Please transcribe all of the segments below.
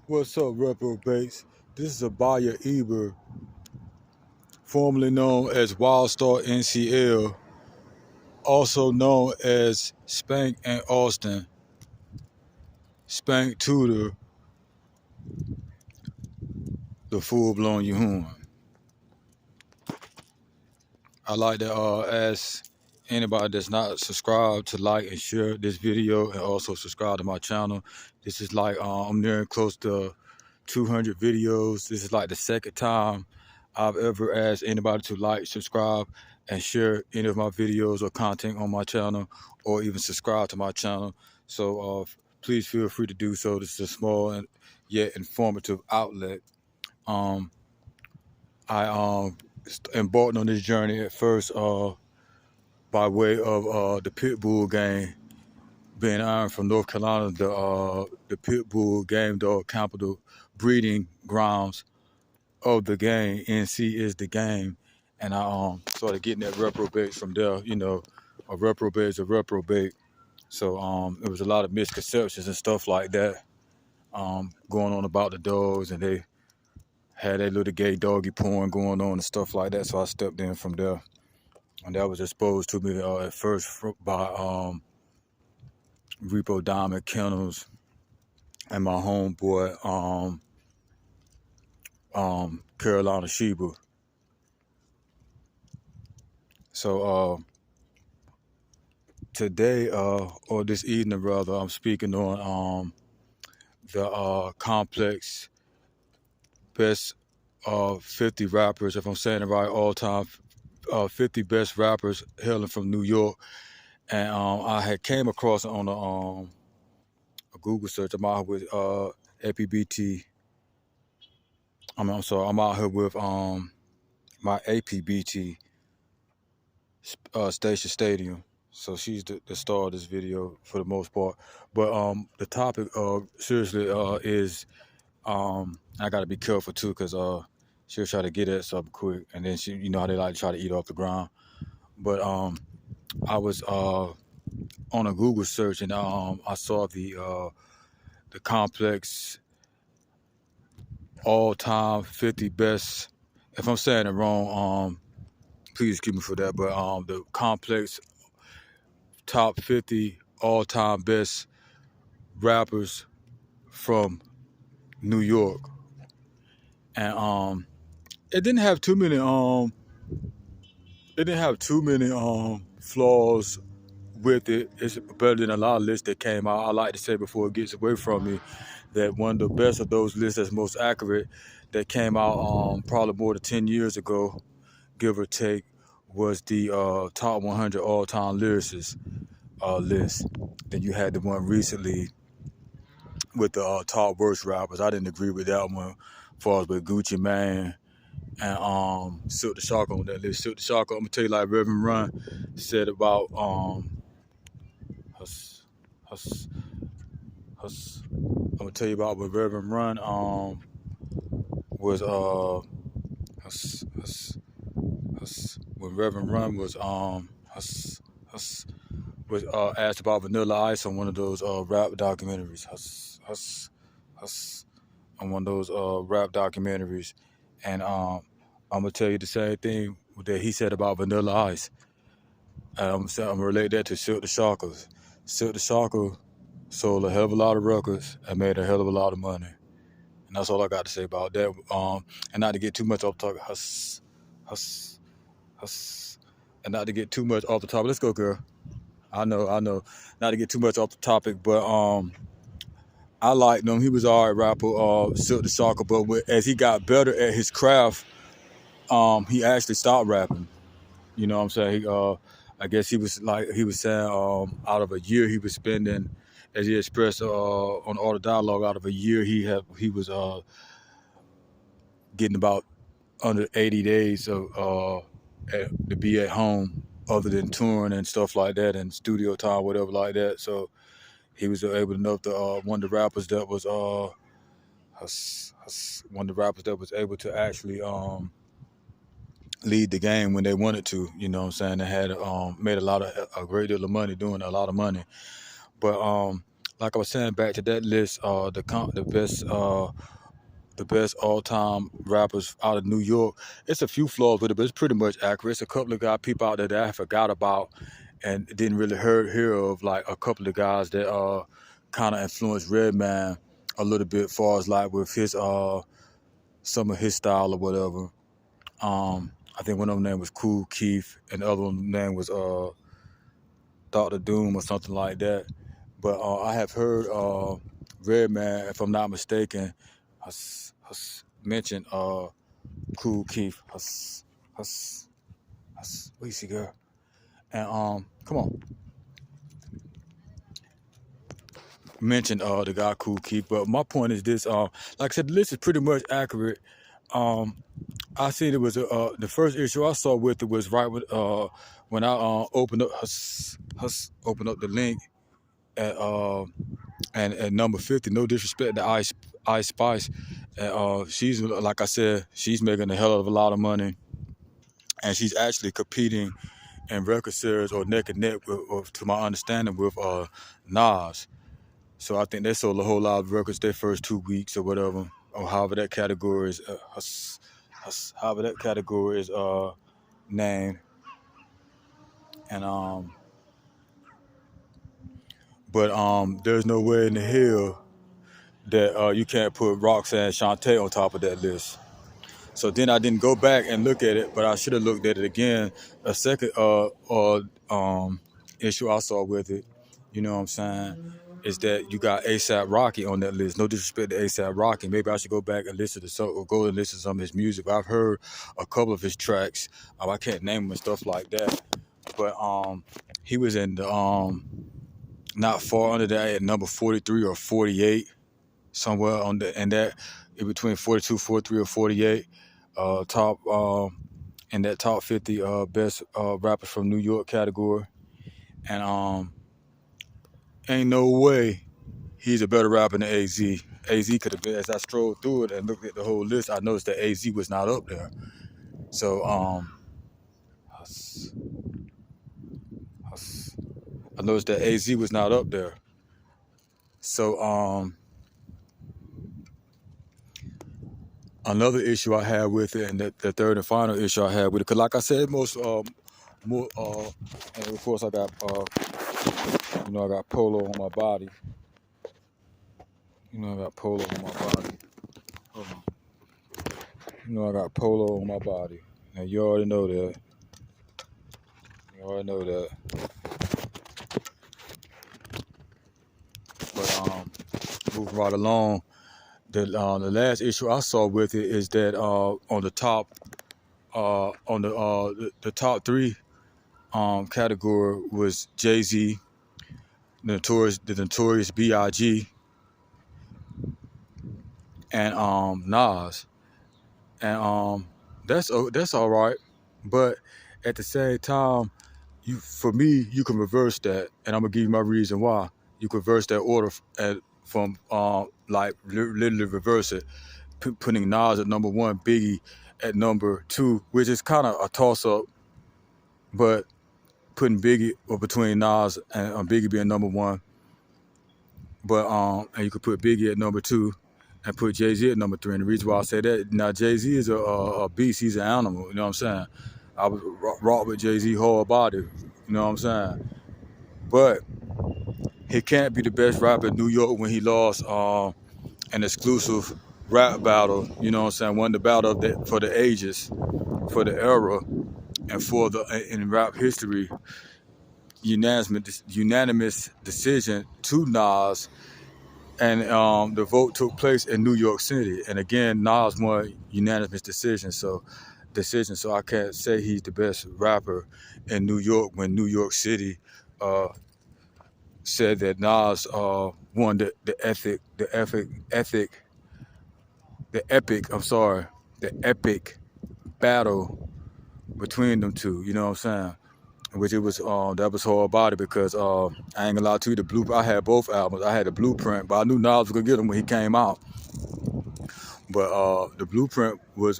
What's up, reprobates? This is Abaya Eber, formerly known as Wildstar NCL, also known as Spank and Austin, Spank Tudor, the full-blown Yahoon. I like to ask anybody that's not subscribed to like and share this video and also subscribe to my channel. This is like, I'm nearing close to 200 videos. This is like the second time I've ever asked anybody to like, subscribe, and share any of my videos or content on my channel, or even subscribe to my channel. So please feel free to do so. This is a small and yet informative outlet. I embarked on this journey at first by way of the pit bull game. Being I'm from North Carolina, the pit bull game dog capital breeding grounds of the game. NC is the game, and I started getting that reprobate from there. You know, a reprobate is a reprobate. So there was a lot of misconceptions and stuff like that going on about the dogs, and they had that little gay doggy porn going on and stuff like that. So I stepped in from there, and that was exposed to me at first by Repo Diamond Kennels and my homeboy Carolina Sheba. So today, or this evening rather, I'm speaking on the complex best 50 rappers, if I'm saying it right, all time 50 best rappers hailing from New York. And I had came across it on a Google search. I'm out with Apbt. I'm out here with my Apbt Station Stadium. So she's the star of this video for the most part. But the topic seriously is I gotta be careful too, because she'll try to get at something quick, and then she, you know how they like to try to eat off the ground. But I was on a Google search, and I saw the complex all-time 50 best. If I'm saying it wrong, please excuse me for that. But the complex top 50 all-time best rappers from New York, and it didn't have too many flaws with it. It's better than a lot of lists that came out. I like to say before it gets away from me that one of the best of those lists that's most accurate that came out probably more than 10 years ago, give or take, was the top 100 all-time lyricists list. Then you had the one recently with the top worst rappers. I didn't agree with that one, as far as with Gucci Mane and Silk the Shocker on that list. Silk the Shocker, I'm gonna tell you, like Reverend Run said about I'm gonna tell you about what Reverend Run was when Reverend Run was asked about Vanilla Ice on one of those rap documentaries. On one of those rap documentaries, and I'm gonna tell you the same thing that he said about Vanilla Ice. I'm gonna relate that to Silk the Shocker. Silk the Shocker sold a hell of a lot of records and made a hell of a lot of money. And that's all I got to say about that. And not to get too much off the topic. And not to get too much off the topic. Let's go, girl. I know. Not to get too much off the topic, but I liked him. He was all right rapper, Silk the Shocker. But as he got better at his craft, he actually stopped rapping. You know what I'm saying? I guess he was saying, out of a year he was spending, as he expressed on Art of Dialogue, out of a year he was getting about under 80 days of to be at home, other than touring and stuff like that, and studio time, whatever like that. So he was able enough to one of the rappers that was able to actually lead the game when they wanted to. You know what I'm saying? They had made a great deal of money, doing a lot of money. But like I was saying, back to that list, the best all-time rappers out of New York. It's a few flaws with it, but it's pretty much accurate. It's a couple of people out there that I forgot about and didn't really hear of, like a couple of guys that kind of influenced Redman a little bit, far as like with his some of his style or whatever. I think one of them name was Cool Keith, and the other one name was Dr. Doom or something like that. But I have heard Redman, if I'm not mistaken, has mentioned Cool Keith. What you see, girl? And come on. Mentioned the guy Cool Keith. But my point is this: like I said, the list is pretty much accurate. I seen it was the first issue I saw with it was right when I opened up the link at and at number 50. No disrespect to Ice Spice, and she's, like I said, she's making a hell of a lot of money, and she's actually competing in record sales or neck and neck with, to my understanding, with Nas. So I think they sold a whole lot of records their first 2 weeks or whatever, or however that category is named. And but there's no way in the hell that you can't put Roxanne Shante on top of that list. So then I didn't go back and look at it, but I should have looked at it again. A second issue I saw with it, you know what I'm saying, is that you got ASAP Rocky on that list. No disrespect to ASAP Rocky. Maybe I should go back and listen to some, or go and listen to some of his music. I've heard a couple of his tracks. I can't name them and stuff like that. But he was in the not far under that at number 43 or 48, somewhere on the and that in between 42, 43, or 48. Top in that top 50 best rappers from New York category. And ain't no way he's a better rapper than AZ. AZ could have been. As I strolled through it and looked at the whole list, I noticed that AZ was not up there. So I noticed that AZ was not up there. So another issue I had with it, and the third and final issue I had with it, because like I said, most more and of course I got I got polo on my body. I got polo on my body. Hold on. I got polo on my body. Now you already know that. But moving right along, the last issue I saw with it is that on the top the top three category was Jay-Z, the notorious B.I.G., and Nas. And that's all right, but at the same time, for me, you can reverse that, and I'm gonna give you my reason why. You can reverse that order from like literally reverse it, putting Nas at number one, Biggie at number two, which is kind of a toss up, but putting Biggie or between Nas and Biggie being number one, but and you could put Biggie at number two and put Jay-Z at number three. And the reason why I say that, now Jay-Z is a beast, he's an animal, you know what I'm saying? I was rock with Jay-Z whole body, you know what I'm saying? But he can't be the best rapper in New York when he lost an exclusive rap battle, you know what I'm saying? Won the battle for the ages, for the era, and for in rap history, unanimous decision to Nas. And the vote took place in New York City. And again, Nas won unanimous decision. So I can't say he's the best rapper in New York when New York City said that Nas won the epic battle between them two. You know what I'm saying? Which it was that was hard about it, because I ain't gonna lie to you, I had both albums. I had the Blueprint, but I knew Nas was gonna get him when he came out. But the Blueprint was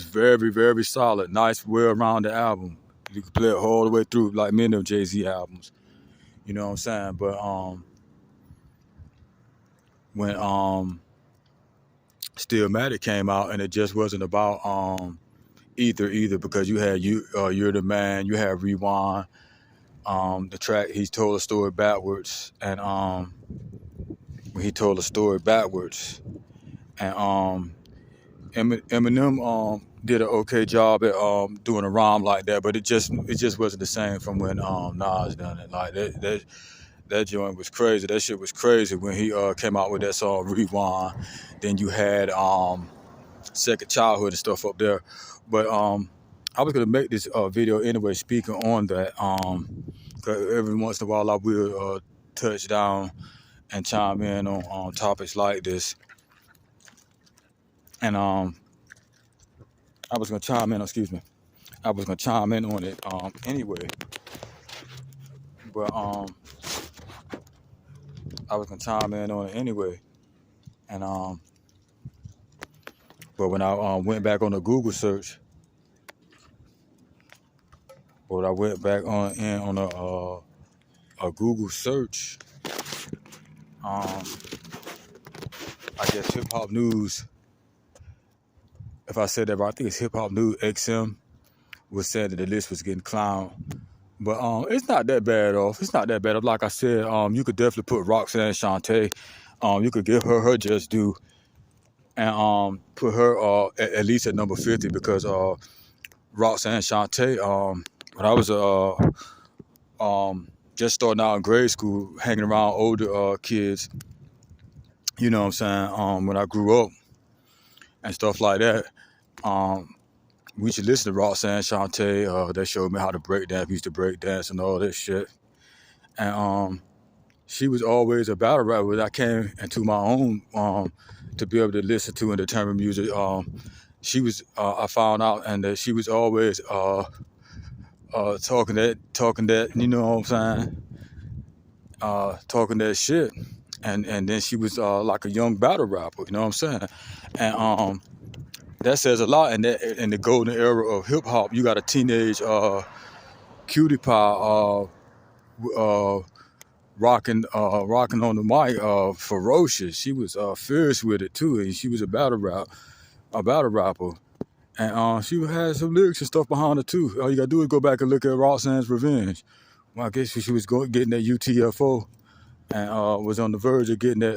very, very solid, nice, well-rounded album. You could play it all the way through, like many of Jay-Z albums. You know what I'm saying? But when Stillmatic came out, and it just wasn't about either because you had You're the Man, you had Rewind, the track He Told a Story Backwards, and when he told a story backwards, and Eminem did an okay job at doing a rhyme like that, but it just wasn't the same from when Nas done it. Like that joint was crazy. That shit was crazy when he came out with that song Rewind. Then you had Second Childhood and stuff up there. But I was gonna make this video anyway, speaking on that. 'Cause every once in a while I will touch down and chime in on topics like this. And I was gonna chime in. Excuse me. I was gonna chime in on it anyway. But I was gonna chime in on it anyway. And but when I went back on the Google search, or I went back on a Google search, I guess Hip Hop News. If I said that right, I think it's Hip Hop News XM was saying that the list was getting clowned. But it's not that bad off. It's not that bad off. Like I said, you could definitely put Roxanne Shante. You could give her just due, and put her at least at number 50 because Roxanne Shante, when I was just starting out in grade school, hanging around older kids, you know what I'm saying? When I grew up and stuff like that, we used to listen to Roxanne Shante. They showed me how to break dance. We used to break dance and all this shit. And she was always a battle rapper. I came into my own to be able to listen to and determine music. She was, I found out, and that she was always talking that, you know what I'm saying? Talking that shit. And then she was like a young battle rapper, you know what I'm saying? And that says a lot. In the golden era of hip hop, you got a teenage cutie pie rocking on the mic, ferocious. She was fierce with it too, and she was a battle rapper. And she had some lyrics and stuff behind her too. All you gotta do is go back and look at Roxanne's Revenge. Well, I guess she was getting that UTFO and was on the verge of getting that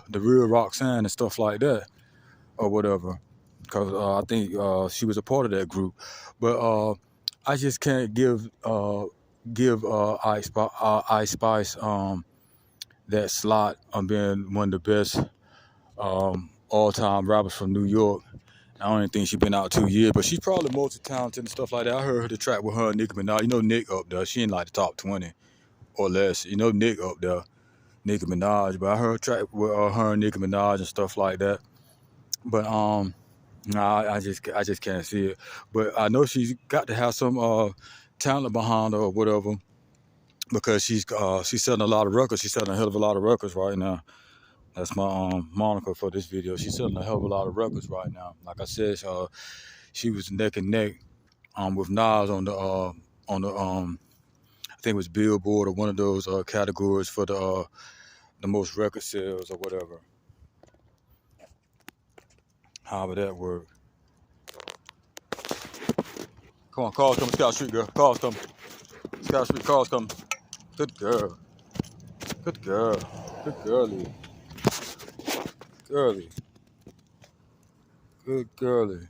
the real Roxanne and stuff like that or whatever. Because I think she was a part of that group. But I just can't give Ice Spice that slot on being one of the best all-time rappers from New York. I don't even think she's been out 2 years, but she's probably multi-talented and stuff like that. I heard the track with her and Nicki Minaj. You know Nick up there. She in like the top 20 or less. You know Nick up there, Nicki Minaj. But I heard a track with her and Nicki Minaj and stuff like that. But nah, I just can't see it. But I know she's got to have some talent behind her or whatever, because she's selling a lot of records. She's selling a hell of a lot of records right now. That's my moniker for this video. She's selling a hell of a lot of records right now. Like I said, she was neck and neck with Nas on the I think it was Billboard or one of those categories for the most record sales or whatever. However that worked. Come on, calls coming, Scout Street girl. Calls coming. Scout Street, calls coming. Good girl. Good girl. Good girlie. Girly. Good girly.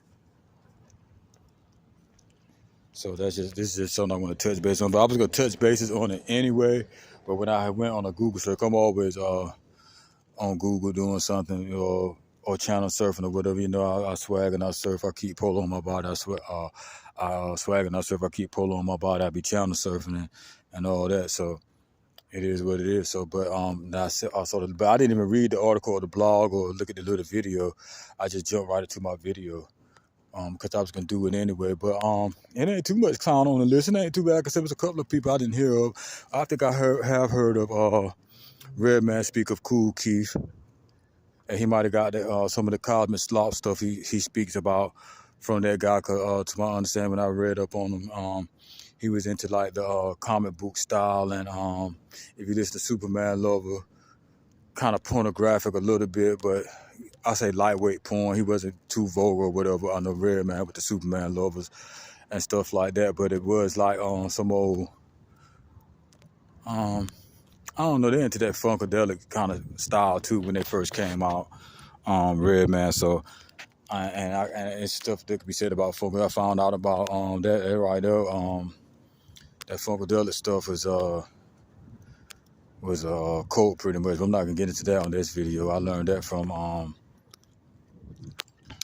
So this is just something I want to touch base on. But I was gonna touch bases on it anyway. But when I went on a Google search, I'm always on Google doing something or channel surfing or whatever. You know, I swag and I surf. I keep polo on my body. I swag and I surf. I keep polo on my body. I be channel surfing and all that. So it is what it is. So, but but I didn't even read the article or the blog or look at the little video. I just jumped right into my video because I was gonna do it anyway. But it ain't too much clown on the list. It ain't too bad because there was a couple of people I didn't hear of. I think I have heard of Redman speak of Cool Keith, and he might have got that, some of the Cosmic Slop stuff he speaks about from that guy. Cause to my understanding, when I read up on him, he was into like the comic book style, and if you listen to Superman Lover, kind of pornographic a little bit, but I say lightweight porn. He wasn't too vulgar or whatever. I know Redman with the Superman lovers and stuff like that, but it was like some old, I don't know, they're into that funkadelic kind of style too when they first came out, Redman. So, and it's stuff that could be said about funk. I found out about that right there. That funkadelic stuff was cult pretty much. But I'm not gonna get into that on this video. I learned that from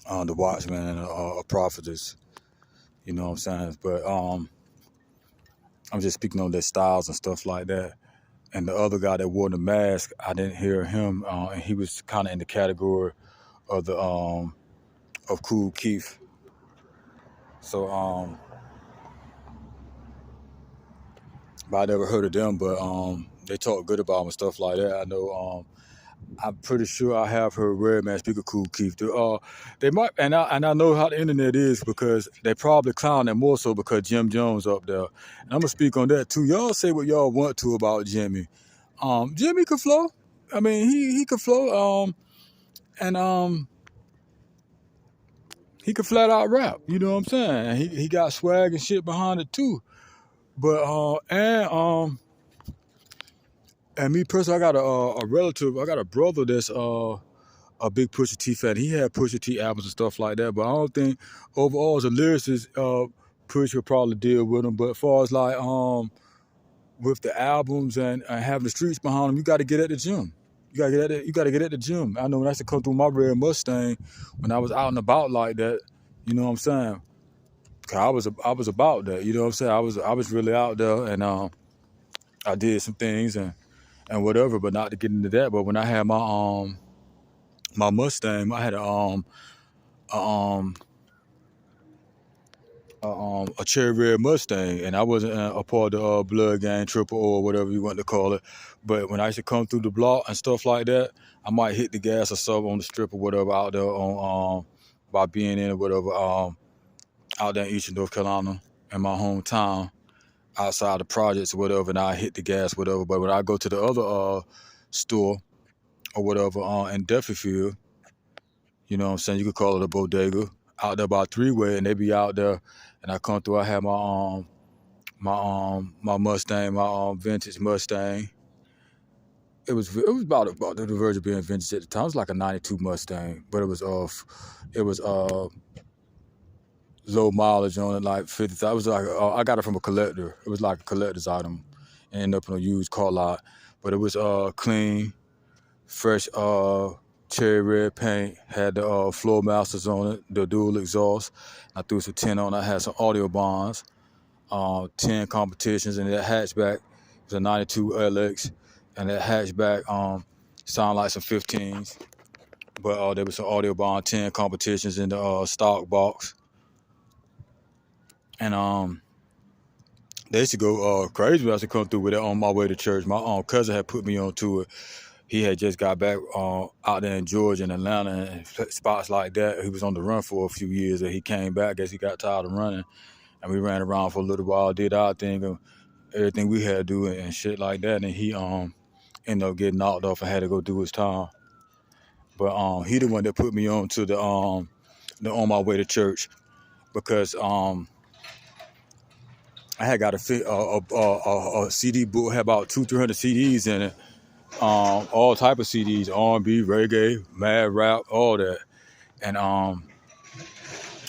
the Watchman and a prophetess. You know what I'm saying? But I'm just speaking on their styles and stuff like that. And the other guy that wore the mask, I didn't hear him, and he was kind of in the category of the of Kool Keith. So but I never heard of them, but they talk good about him and stuff like that. I know I'm pretty sure I have heard Redman speak of Kool Keith. They might, and I know how the internet is because they probably clown him more so because Jim Jones up there. And I'm gonna speak on that too. Y'all say what y'all want to about Jimmy. Jimmy could flow. I mean, he could flow. And he could flat out rap. You know what I'm saying? He got swag and shit behind it too. But and me personally, I got a relative. I got a brother that's a big Pusha T fan. He had Pusha T albums and stuff like that, but I don't think overall as a lyricist, Pusha could probably deal with him. But as far as like with the albums and having the streets behind them, you got to get at the gym. You gotta get at the gym. I know when I used to come through my red Mustang when I was out and about like that. You know what I'm saying? 'Cause I was about that. You know what I'm saying? I was really out there, and I did some things and whatever. But not to get into that. But when I had my Mustang, I had a cherry red Mustang, and I wasn't a part of the blood gang, triple or whatever you want to call it. But when I used to come through the block and stuff like that, I might hit the gas or something on the strip or whatever out there on by being in or whatever out there in Eastern North Carolina in my hometown, outside the projects or whatever, and I hit the gas whatever. But when I go to the other store or whatever in Dufferfield, you know what I'm saying, you could call it a bodega, out there by three-way, and they be out there, and I come through. I have my Mustang, my vintage Mustang. It was about the verge of being vintage at the time. It was like a '92 Mustang, but it was low mileage on it, like 50. I was like I got it from a collector. It was like a collector's item, and ended up in a used car lot. But it was clean, fresh cherry red paint, had the floor masters on it, the dual exhaust. I threw some tin on it. I had some audio bonds, 10 competitions, and that hatchback was a '92 LX, and that hatchback sounded like some 15s. But there was some audio bond 10 competitions in the stock box. And they used to go crazy when I used to come through with it on my way to church. My cousin had put me onto it. He had just got back out there in Georgia and Atlanta and spots like that. He was on the run for a few years, and he came back. I guess he got tired of running, and we ran around for a little while, did our thing, and everything we had to do and shit like that. And he ended up getting knocked off and had to go do his time. But he the one that put me on to the on my way to church, because I had got a CD book, had about 200-300 CDs in it. All type of CDs, R&B, reggae, mad rap, all that. And I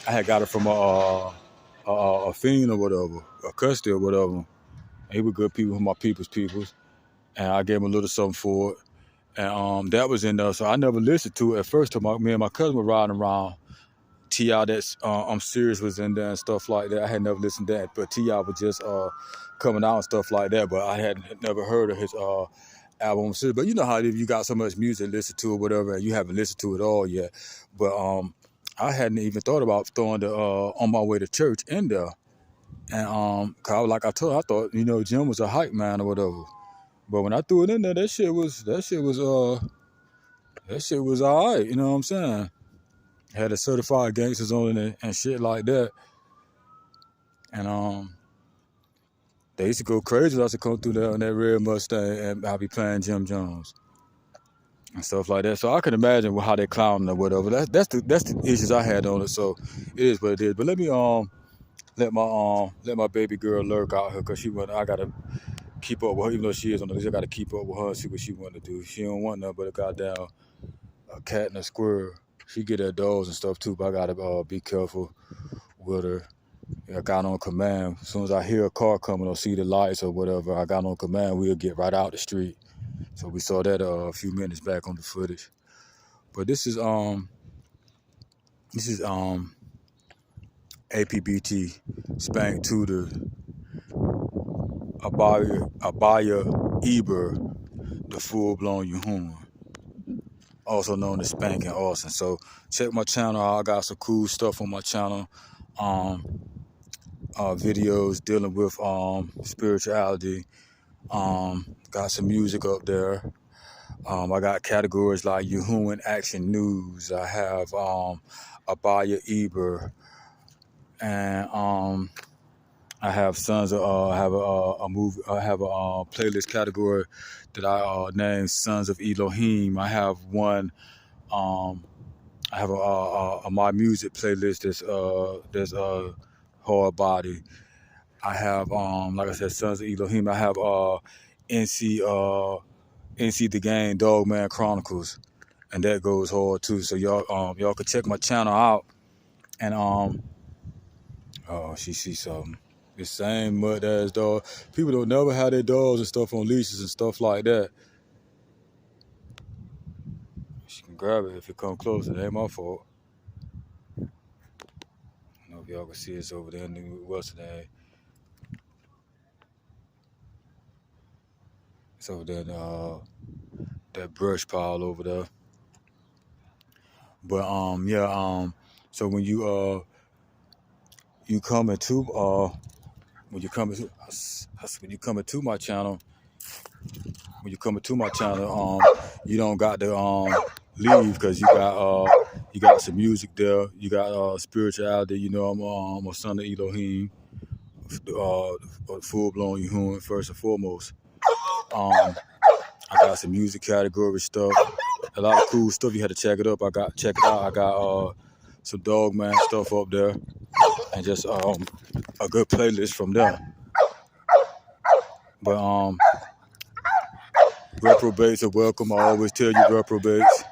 had got it from a fiend or whatever, a custody or whatever. He was good people, my people's. And I gave him a little something for it. And that was in there. So I never listened to it at first till me and my cousin were riding around. T.I. that's I'm Serious was in there and stuff like that. I had never listened to that, but T.I. was just coming out and stuff like that. But I had never heard of his album. But you know how if you got so much music to listen to or whatever, and you haven't listened to it all yet. But I hadn't even thought about throwing the On My Way to Church in there. And cause like I told, I thought, you know, Jim was a hype man or whatever. But when I threw it in there, that shit was all right. You know what I'm saying? Had the certified gangsters on it and shit like that. And they used to go crazy. I used to come through there on that red Mustang, and I'd be playing Jim Jones. and stuff like that. So I can imagine how they clowning or whatever. That's the issues I had on it. So it is what it is. But let me let my baby girl lurk out here because I gotta keep up with her, even though she is on the list. I gotta keep up with her and see what she want to do. She don't want nothing but a goddamn a cat and a squirrel. She get her dogs and stuff too, but I gotta be careful with her. I got on command. As soon as I hear a car coming or see the lights or whatever, I got on command. We'll get right out the street. So we saw that a few minutes back on the footage. But this is Apbt, Spank, Tudor, Abaya, the full-blown Yuhun, also known as Spank and Austin. So check my channel out. I got some cool stuff on my channel. Videos dealing with spirituality. Got some music up there. I got categories like Yuhun Action News. I have Abaya Eber, and I have Sons of I have a movie. I have a playlist category that I named Sons of Elohim. I have one. I have a my music playlist that's hard body. I have like I said, Sons of Elohim. I have NC the Game Dogman Chronicles, and that goes hard too. So y'all can check my channel out. And oh, she sees something. The same mud ass dog. People don't never have their dogs and stuff on leashes and stuff like that. She can grab it if it come close. It ain't my fault. I don't know if y'all can see it's over there in the western. It's over there in that brush pile over there. But yeah, so when you come into when you come into my channel, you don't got to leave because you got some music there. You got spirituality. You know, I'm a son of Elohim, full-blown Yuhun first and foremost. I got some music category stuff, a lot of cool stuff. You had to check it up. Check it out. I got some Dogman stuff up there, and just a good playlist from there. But reprobates are welcome. I always tell you, reprobates.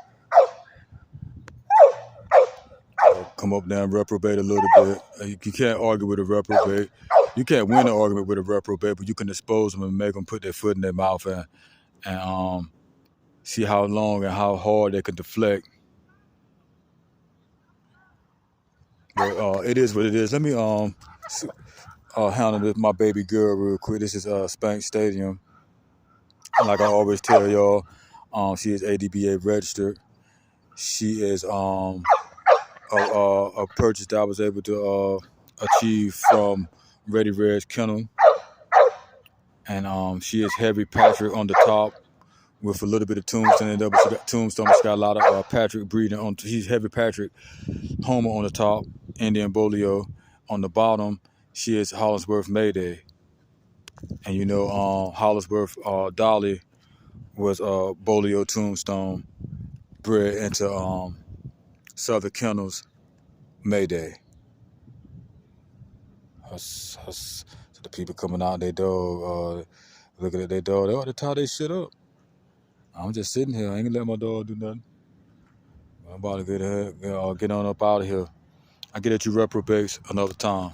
Come up there and reprobate a little bit. You can't argue with a reprobate. You can't win an argument with a reprobate, but you can expose them and make them put their foot in their mouth and see how long and how hard they can deflect. But it is what it is. Let me handle my baby girl real quick. This is Spank Stadium. Like I always tell y'all, she is ADBA registered. She is a purchase that I was able to achieve from Ready Red's kennel. And she is heavy Patrick on the top with a little bit of Tombstone in there, but she got Tombstone. She got a lot of Patrick breeding on. She's heavy Patrick Homer on the top, Indian Bolio on the bottom. She is Hollingsworth Mayday. And you know, Hollingsworth Dolly was Bolio Tombstone bred into Southern Kennels Mayday. So the people coming out their dog, looking at their dog, they ought to tie their shit up. I'm just sitting here. I ain't gonna let my dog do nothing. I'm about to get on up out of here. I'll get at you reprobates another time.